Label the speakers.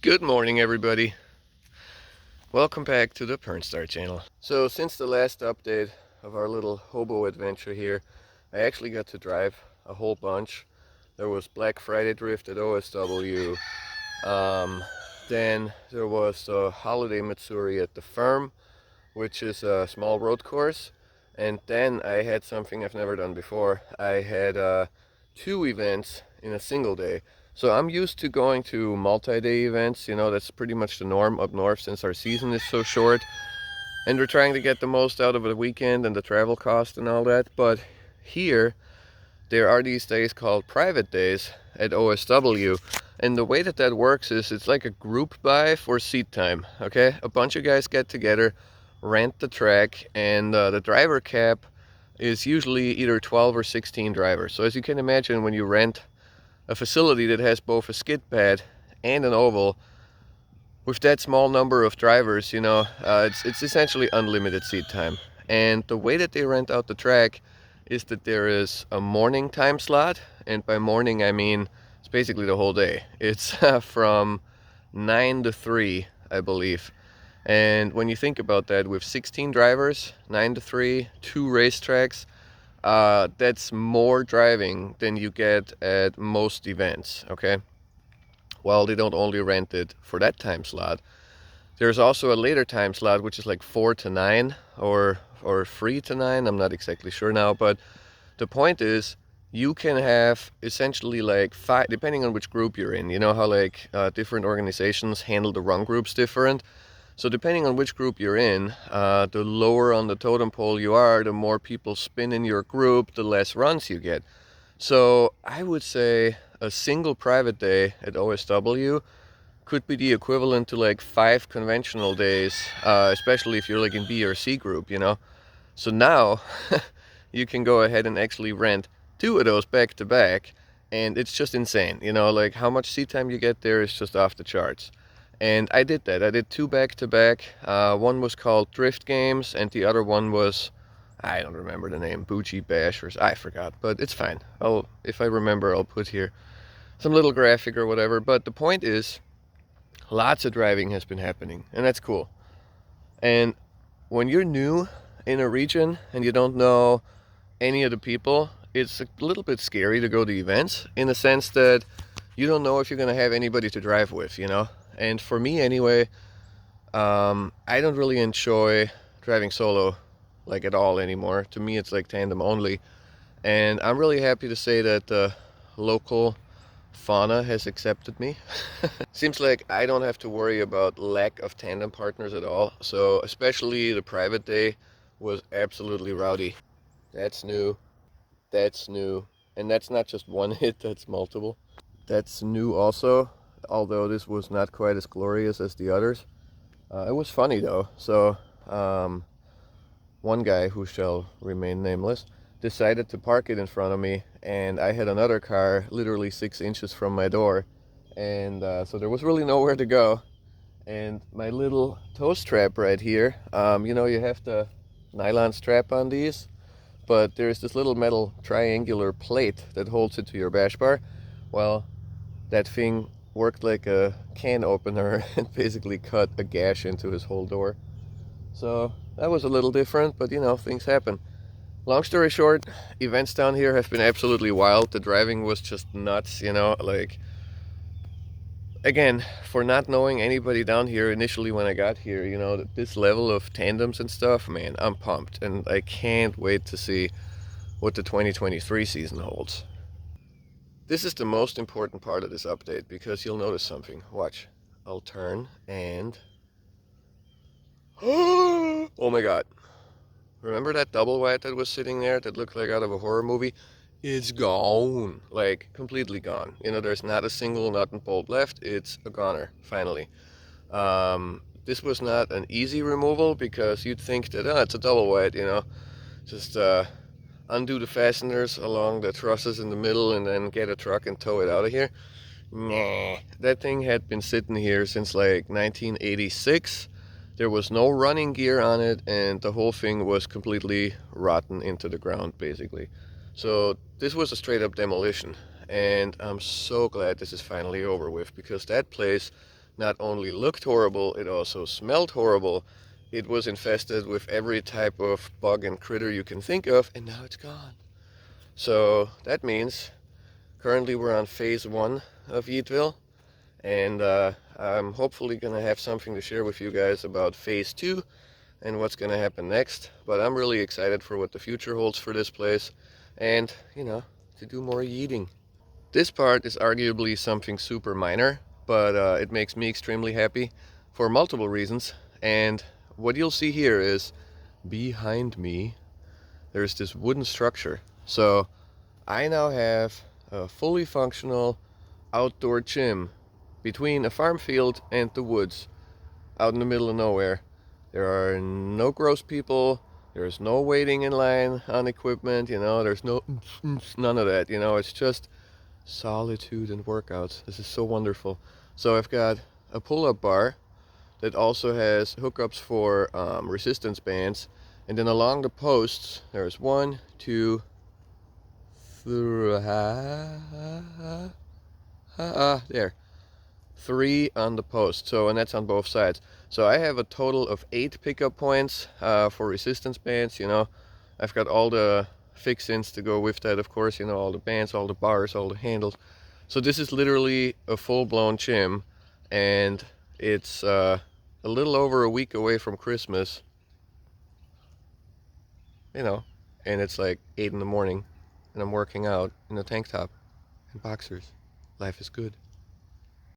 Speaker 1: Good morning, everybody. Welcome back to the Pernstar channel. So since the last update of our little hobo adventure here, I actually got to drive a whole bunch. There was Black Friday Drift at OSW. Then there was Holiday Matsuri at the Firm, which is a small road course. And then I had something I've never done before. I had two events in a single day. So I'm used to going to multi-day events, that's pretty much the norm up north since our season is so short. And we're trying to get the most out of the weekend and the travel cost and all that. But here, there are these days called private days at OSW. And the way that works is it's like a group buy for seat time, okay? A bunch of guys get together, rent the track, and the driver cap is usually either 12 or 16 drivers. So as you can imagine, when you rent a facility that has both a skid pad and an oval, with that small number of drivers, it's essentially unlimited seat time. And the way that they rent out the track is that there is a morning time slot, and by morning I mean it's basically the whole day. It's from 9 to 3, I believe. And when you think about that, with 16 drivers, 9 to 3, 2 racetracks, that's more driving than you get at most events, okay? Well, they don't only rent it for that time slot. There's also a later time slot, which is like 4 to 9 or 3 to 9. I'm not exactly sure now, but the point is you can have essentially like 5, depending on which group you're in. You know how like different organizations handle the run groups different? So depending on which group you're in, the lower on the totem pole you are, the more people spin in your group, the less runs you get. So I would say a single private day at OSW could be the equivalent to like 5 conventional days, especially if you're like in B or C group, So now you can go ahead and actually rent 2 of those back to back, and it's just insane, like how much seat time you get there is just off the charts. And I did that. I did 2 back to back. One was called Drift Games, and the other one was, I don't remember the name, Bucci Bash, or I forgot, but it's fine. If I remember, I'll put here some little graphic or whatever. But the point is, lots of driving has been happening, and that's cool. And when you're new in a region and you don't know any of the people, it's a little bit scary to go to events in the sense that you don't know if you're going to have anybody to drive with, And for me anyway, I don't really enjoy driving solo like at all anymore. To me, it's like tandem only. And I'm really happy to say that the local fauna has accepted me. Seems like I don't have to worry about lack of tandem partners at all. So especially the private day was absolutely rowdy. That's new. That's new. And that's not just one hit, that's multiple. That's new also, although this was not quite as glorious as the others. It was funny though. So one guy, who shall remain nameless, decided to park it in front of me, and I had another car literally 6 inches from my door, and so there was really nowhere to go. And my little toe strap right here, you have the nylon strap on these, but there's this little metal triangular plate that holds it to your bash bar. Well, that thing worked like a can opener and basically cut a gash into his whole door. So that was a little different, but things happen. Long story short, events down here have been absolutely wild. The driving was just nuts, like, again, for not knowing anybody down here initially when I got here, this level of tandems and stuff, man, I'm pumped. And I can't wait to see what the 2023 season holds. This is the most important part of this update because you'll notice something. Watch. I'll turn and... oh my god. Remember that double wide that was sitting there that looked like out of a horror movie? It's gone. Like, completely gone. There's not a single nut and bolt left. It's a goner, finally. This was not an easy removal because you'd think that, it's a double wide, Just undo the fasteners along the trusses in the middle and then get a truck and tow it out of here. Nah. That thing had been sitting here since like 1986. There was no running gear on it, and the whole thing was completely rotten into the ground, basically. So this was a straight up demolition, and I'm so glad this is finally over with, because that place not only looked horrible, it also smelled horrible. It was infested with every type of bug and critter you can think of, and now it's gone. So that means currently we're on phase 1 of Yeatville, and I'm hopefully going to have something to share with you guys about phase 2 and what's going to happen next. But I'm really excited for what the future holds for this place, and, you know, to do more yeeting. This part is arguably something super minor, but it makes me extremely happy for multiple reasons. And what you'll see here is behind me, there's this wooden structure. So I now have a fully functional outdoor gym between a farm field and the woods out in the middle of nowhere. There are no gross people. There's no waiting in line on equipment, you know, there's no none of that, you know, it's just solitude and workouts. This is so wonderful. So I've got a pull-up bar that also has hookups for resistance bands, and then along the posts there's 1, 2, 3, there, 3 on the post. So, and that's on both sides. So I have a total of 8 pickup points for resistance bands. You know, I've got all the fix-ins to go with that, of course, you know, all the bands, all the bars, all the handles. So this is literally a full-blown gym, and it's a little over a week away from Christmas, you know, and it's like 8 in the morning, and I'm working out in a tank top and boxers. Life is good.